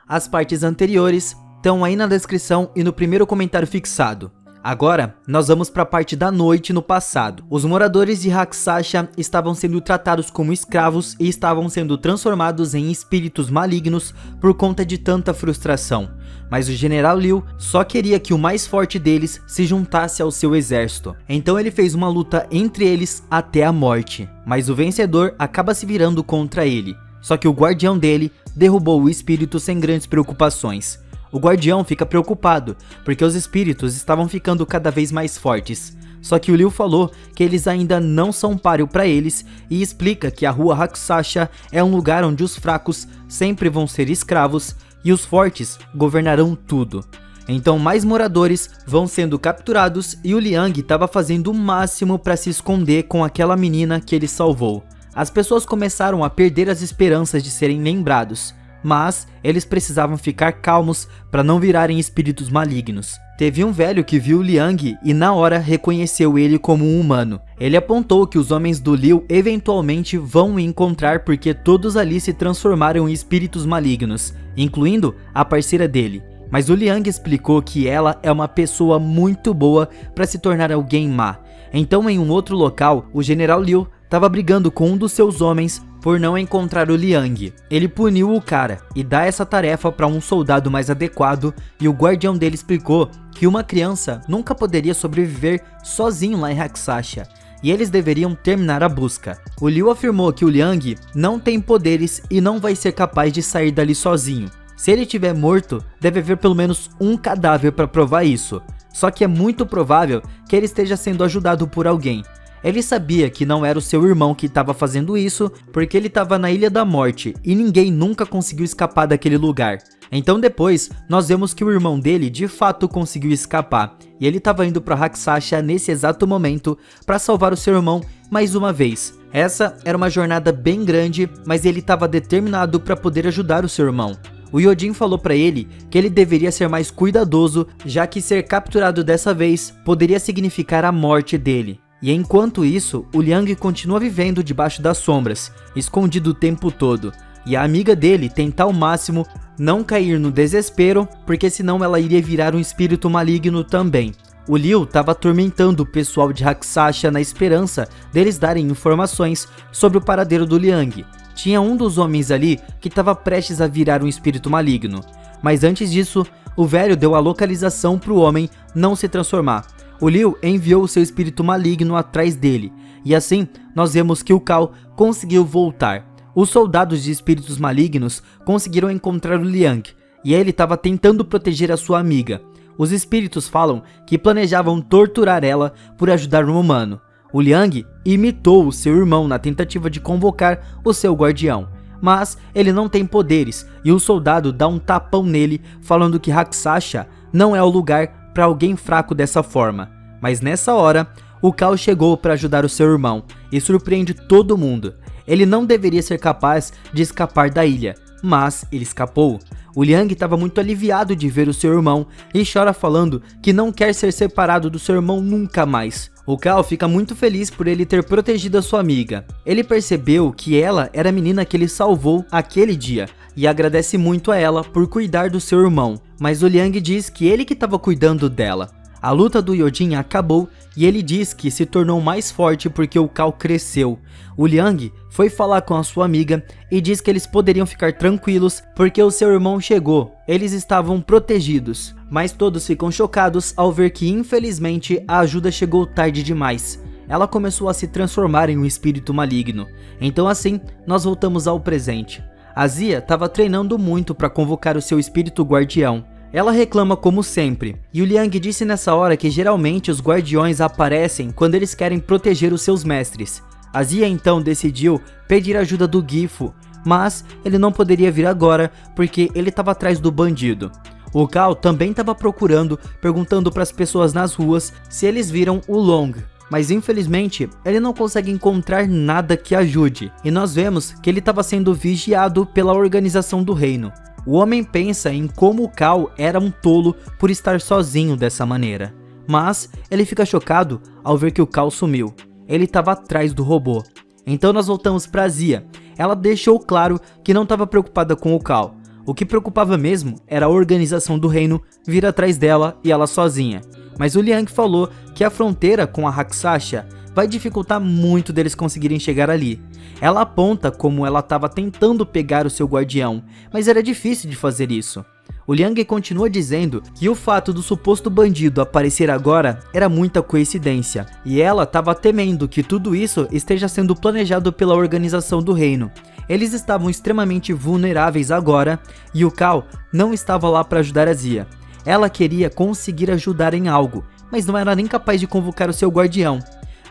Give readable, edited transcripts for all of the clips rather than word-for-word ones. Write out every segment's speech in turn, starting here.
As partes anteriores estão aí na descrição e no primeiro comentário fixado. Agora, nós vamos para a parte da noite no passado. Os moradores de Haksasha estavam sendo tratados como escravos e estavam sendo transformados em espíritos malignos por conta de tanta frustração. Mas o General Liu só queria que o mais forte deles se juntasse ao seu exército. Então ele fez uma luta entre eles até a morte. Mas o vencedor acaba se virando contra ele. Só que o guardião dele derrubou o espírito sem grandes preocupações. O guardião fica preocupado, porque os espíritos estavam ficando cada vez mais fortes. Só que o Liu falou que eles ainda não são páreo para eles e explica que a rua Haksasha é um lugar onde os fracos sempre vão ser escravos e os fortes governarão tudo. Então mais moradores vão sendo capturados e o Liang estava fazendo o máximo para se esconder com aquela menina que ele salvou. As pessoas começaram a perder as esperanças de serem lembrados. Mas eles precisavam ficar calmos para não virarem espíritos malignos. Teve um velho que viu Liang e na hora reconheceu ele como um humano. Ele apontou que os homens do Liu eventualmente vão o encontrar porque todos ali se transformaram em espíritos malignos, incluindo a parceira dele. Mas o Liang explicou que ela é uma pessoa muito boa para se tornar alguém má. Então em um outro local, o General Liu estava brigando com um dos seus homens por não encontrar o Liang. Ele puniu o cara e dá essa tarefa para um soldado mais adequado e o guardião dele explicou que uma criança nunca poderia sobreviver sozinho lá em Haksasha e eles deveriam terminar a busca. O Liu afirmou que o Liang não tem poderes e não vai ser capaz de sair dali sozinho. Se ele estiver morto, deve haver pelo menos um cadáver para provar isso. Só que é muito provável que ele esteja sendo ajudado por alguém. Ele sabia que não era o seu irmão que estava fazendo isso, porque ele estava na Ilha da Morte e ninguém nunca conseguiu escapar daquele lugar. Então depois, nós vemos que o irmão dele de fato conseguiu escapar, e ele estava indo para Haksasha nesse exato momento para salvar o seu irmão mais uma vez. Essa era uma jornada bem grande, mas ele estava determinado para poder ajudar o seu irmão. O Yojin falou para ele que ele deveria ser mais cuidadoso, já que ser capturado dessa vez poderia significar a morte dele. E enquanto isso, o Liang continua vivendo debaixo das sombras, escondido o tempo todo. E a amiga dele tenta ao máximo não cair no desespero, porque senão ela iria virar um espírito maligno também. O Liu estava atormentando o pessoal de Haksasha na esperança deles darem informações sobre o paradeiro do Liang. Tinha um dos homens ali que estava prestes a virar um espírito maligno. Mas antes disso, o velho deu a localização para o homem não se transformar. O Liu enviou o seu espírito maligno atrás dele, e assim nós vemos que o Cao conseguiu voltar. Os soldados de espíritos malignos conseguiram encontrar o Liang, e ele estava tentando proteger a sua amiga. Os espíritos falam que planejavam torturar ela por ajudar um humano. O Liang imitou o seu irmão na tentativa de convocar o seu guardião, mas ele não tem poderes, e o soldado dá um tapão nele, falando que Haksasha não é o lugar para alguém fraco dessa forma. Mas nessa hora, o Cao chegou para ajudar o seu irmão e surpreende todo mundo. Ele não deveria ser capaz de escapar da ilha, mas ele escapou. O Liang estava muito aliviado de ver o seu irmão e chora falando que não quer ser separado do seu irmão nunca mais. O Cao fica muito feliz por ele ter protegido a sua amiga. Ele percebeu que ela era a menina que ele salvou aquele dia e agradece muito a ela por cuidar do seu irmão, mas o Liang diz que ele que estava cuidando dela. A luta do Yojin acabou e ele diz que se tornou mais forte porque o Cao cresceu. O Liang foi falar com a sua amiga e diz que eles poderiam ficar tranquilos porque o seu irmão chegou. Eles estavam protegidos, mas todos ficam chocados ao ver que infelizmente a ajuda chegou tarde demais. Ela começou a se transformar em um espírito maligno. Então assim, nós voltamos ao presente. A Zia estava treinando muito para convocar o seu espírito guardião. Ela reclama como sempre, e o Liang disse nessa hora que geralmente os guardiões aparecem quando eles querem proteger os seus mestres. A Zia então decidiu pedir ajuda do Gifu, mas ele não poderia vir agora porque ele estava atrás do bandido. O Cao também estava procurando, perguntando para as pessoas nas ruas se eles viram o Long, mas infelizmente ele não consegue encontrar nada que ajude, e nós vemos que ele estava sendo vigiado pela organização do reino. O homem pensa em como o Cao era um tolo por estar sozinho dessa maneira, mas ele fica chocado ao ver que o Cao sumiu. Ele estava atrás do robô. Então nós voltamos para Zia. Ela deixou claro que não estava preocupada com o Cao. O que preocupava mesmo era a organização do reino vir atrás dela e ela sozinha. Mas o Liang falou que a fronteira com a Rakshasa vai dificultar muito deles conseguirem chegar ali. Ela aponta como ela estava tentando pegar o seu guardião, mas era difícil de fazer isso. O Liang continua dizendo que o fato do suposto bandido aparecer agora era muita coincidência, e ela estava temendo que tudo isso esteja sendo planejado pela organização do reino. Eles estavam extremamente vulneráveis agora, e o Cao não estava lá para ajudar a Zia. Ela queria conseguir ajudar em algo, mas não era nem capaz de convocar o seu guardião.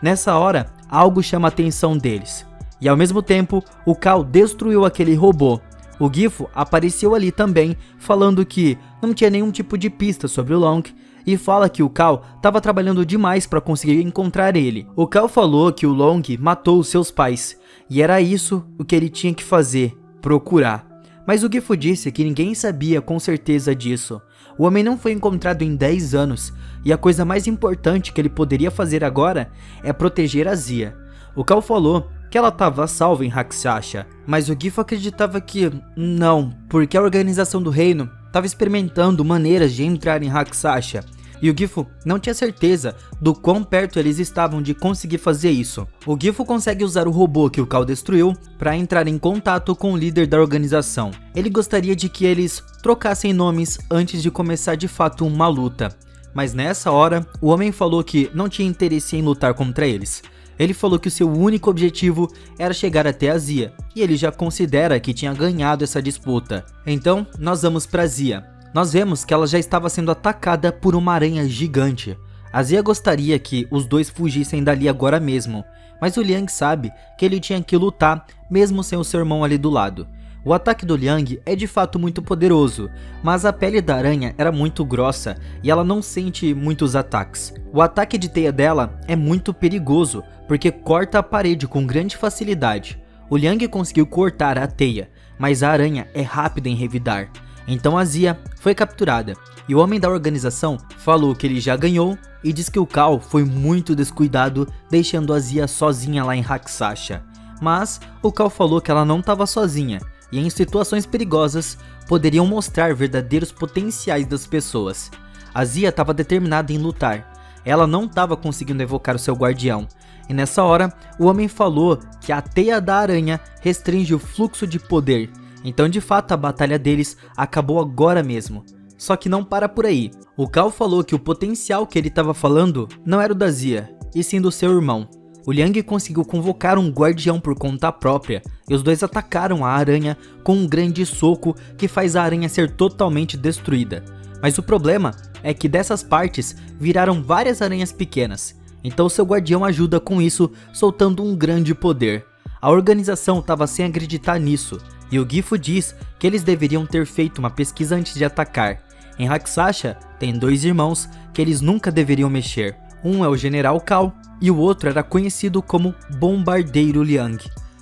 Nessa hora, algo chama a atenção deles. E ao mesmo tempo, o Cao destruiu aquele robô. O Gifu apareceu ali também, falando que não tinha nenhum tipo de pista sobre o Long, e fala que o Cao estava trabalhando demais para conseguir encontrar ele. O Cao falou que o Long matou os seus pais, e era isso o que ele tinha que fazer, procurar. Mas o Gifu disse que ninguém sabia com certeza disso. O homem não foi encontrado em 10 anos, e a coisa mais importante que ele poderia fazer agora é proteger a Zia. O Cao falou que ela estava salva em Rakshasa, mas o Gifu acreditava que não, porque a organização do reino estava experimentando maneiras de entrar em Rakshasa, e o Gifu não tinha certeza do quão perto eles estavam de conseguir fazer isso. O Gifu consegue usar o robô que o Cao destruiu para entrar em contato com o líder da organização. Ele gostaria de que eles trocassem nomes antes de começar de fato uma luta, mas nessa hora o homem falou que não tinha interesse em lutar contra eles. Ele falou que o seu único objetivo era chegar até a Zia, e ele já considera que tinha ganhado essa disputa. Então, nós vamos para Zia. Nós vemos que ela já estava sendo atacada por uma aranha gigante. A Zia gostaria que os dois fugissem dali agora mesmo, mas o Liang sabe que ele tinha que lutar mesmo sem o seu irmão ali do lado. O ataque do Liang é de fato muito poderoso, mas a pele da aranha era muito grossa e ela não sente muitos ataques. O ataque de teia dela é muito perigoso, porque corta a parede com grande facilidade. O Liang conseguiu cortar a teia, mas a aranha é rápida em revidar. Então a Zia foi capturada, e o homem da organização falou que ele já ganhou e diz que o Cao foi muito descuidado, deixando a Zia sozinha lá em Rakshasa. Mas o Cao falou que ela não estava sozinha, e em situações perigosas poderiam mostrar verdadeiros potenciais das pessoas. A Zia estava determinada em lutar. Ela não estava conseguindo evocar o seu guardião. E nessa hora, o homem falou que a teia da aranha restringe o fluxo de poder. Então de fato a batalha deles acabou agora mesmo. Só que não para por aí. O Cao falou que o potencial que ele estava falando não era o da Zia, e sim do seu irmão. O Liang conseguiu convocar um guardião por conta própria, e os dois atacaram a aranha com um grande soco que faz a aranha ser totalmente destruída. Mas o problema é que dessas partes viraram várias aranhas pequenas, então seu guardião ajuda com isso, soltando um grande poder. A organização estava sem acreditar nisso, e o Gifu diz que eles deveriam ter feito uma pesquisa antes de atacar. Em Rakshasa tem dois irmãos que eles nunca deveriam mexer. Um é o General Cao e o outro era conhecido como Bombardeiro Liang.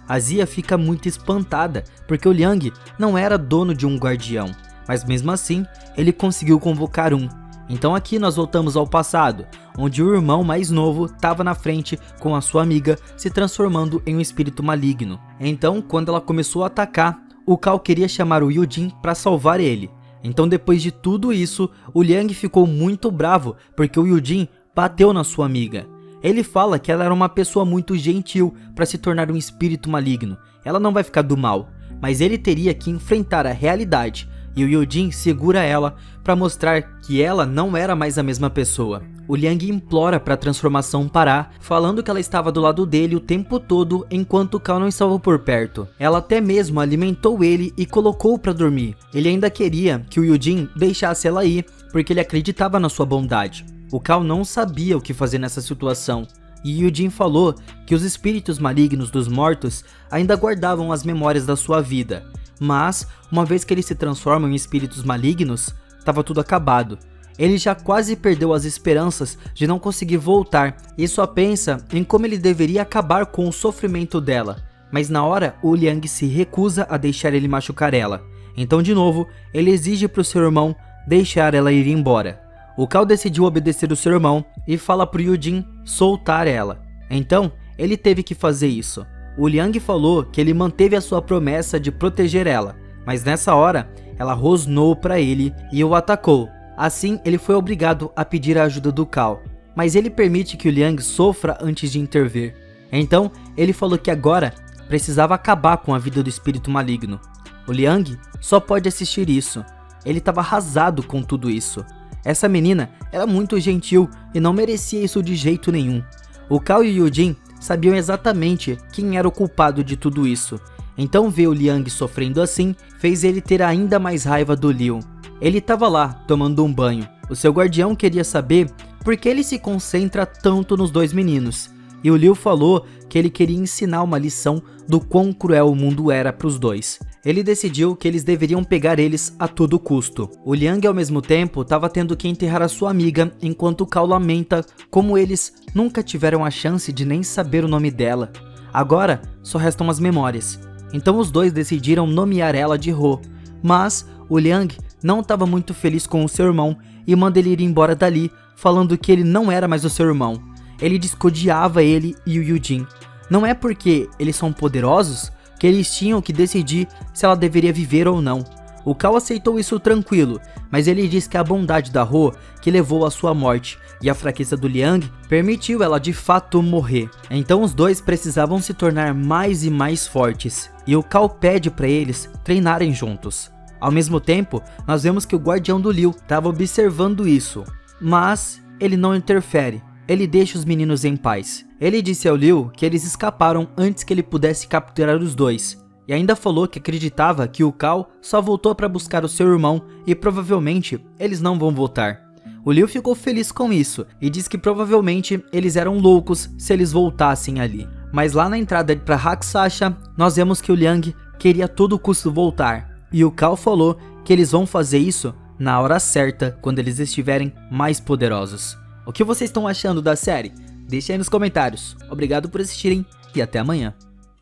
A Zia fica muito espantada porque o Liang não era dono de um guardião, mas mesmo assim ele conseguiu convocar um. Então aqui nós voltamos ao passado, onde o irmão mais novo estava na frente com a sua amiga se transformando em um espírito maligno. Então quando ela começou a atacar, o Cao queria chamar o Yujin para salvar ele. Então depois de tudo isso, o Liang ficou muito bravo porque o Yujin bateu na sua amiga. Ele fala que ela era uma pessoa muito gentil para se tornar um espírito maligno. Ela não vai ficar do mal, mas ele teria que enfrentar a realidade. E o Yujin segura ela para mostrar que ela não era mais a mesma pessoa. O Liang implora para a transformação parar, falando que ela estava do lado dele o tempo todo enquanto o Cao não estava por perto. Ela até mesmo alimentou ele e colocou para dormir. Ele ainda queria que o Yujin deixasse ela ir, porque ele acreditava na sua bondade. O Cao não sabia o que fazer nessa situação, e Yujin falou que os espíritos malignos dos mortos ainda guardavam as memórias da sua vida, mas uma vez que eles se transformam em espíritos malignos, estava tudo acabado. Ele já quase perdeu as esperanças de não conseguir voltar e só pensa em como ele deveria acabar com o sofrimento dela, mas na hora o Liang se recusa a deixar ele machucar ela. Então de novo ele exige para o seu irmão deixar ela ir embora. O Cao decidiu obedecer o seu irmão e fala pro Yujin soltar ela. Então, ele teve que fazer isso. O Liang falou que ele manteve a sua promessa de proteger ela, mas nessa hora, ela rosnou para ele e o atacou. Assim, ele foi obrigado a pedir a ajuda do Cao, mas ele permite que o Liang sofra antes de intervir. Então, ele falou que agora precisava acabar com a vida do espírito maligno. O Liang só pode assistir isso. Ele estava arrasado com tudo isso. Essa menina era muito gentil e não merecia isso de jeito nenhum. O Cao e o Yujin sabiam exatamente quem era o culpado de tudo isso. Então ver o Liang sofrendo assim fez ele ter ainda mais raiva do Liu. Ele estava lá tomando um banho. O seu guardião queria saber por que ele se concentra tanto nos dois meninos. E o Liu falou que ele queria ensinar uma lição do quão cruel o mundo era para os dois. Ele decidiu que eles deveriam pegar eles a todo custo. O Liang ao mesmo tempo estava tendo que enterrar a sua amiga, enquanto o Cao lamenta como eles nunca tiveram a chance de nem saber o nome dela. Agora só restam as memórias. Então os dois decidiram nomear ela de Ho. Mas o Liang não estava muito feliz com o seu irmão e manda ele ir embora dali, falando que ele não era mais o seu irmão. Ele diz que odiava ele e o Yujin. Não é porque eles são poderosos que eles tinham que decidir se ela deveria viver ou não. O Cao aceitou isso tranquilo, mas ele diz que a bondade da Ho que levou à sua morte e a fraqueza do Liang permitiu ela de fato morrer. Então os dois precisavam se tornar mais e mais fortes, e o Cao pede para eles treinarem juntos. Ao mesmo tempo, nós vemos que o guardião do Liu estava observando isso, mas ele não interfere. Ele deixa os meninos em paz. Ele disse ao Liu que eles escaparam antes que ele pudesse capturar os dois. E ainda falou que acreditava que o Cao só voltou para buscar o seu irmão e provavelmente eles não vão voltar. O Liu ficou feliz com isso e disse que provavelmente eles eram loucos se eles voltassem ali. Mas lá na entrada para Hakusasha, nós vemos que o Liang queria a todo custo voltar. E o Cao falou que eles vão fazer isso na hora certa, quando eles estiverem mais poderosos. O que vocês estão achando da série? Deixe aí nos comentários. Obrigado por assistirem e até amanhã.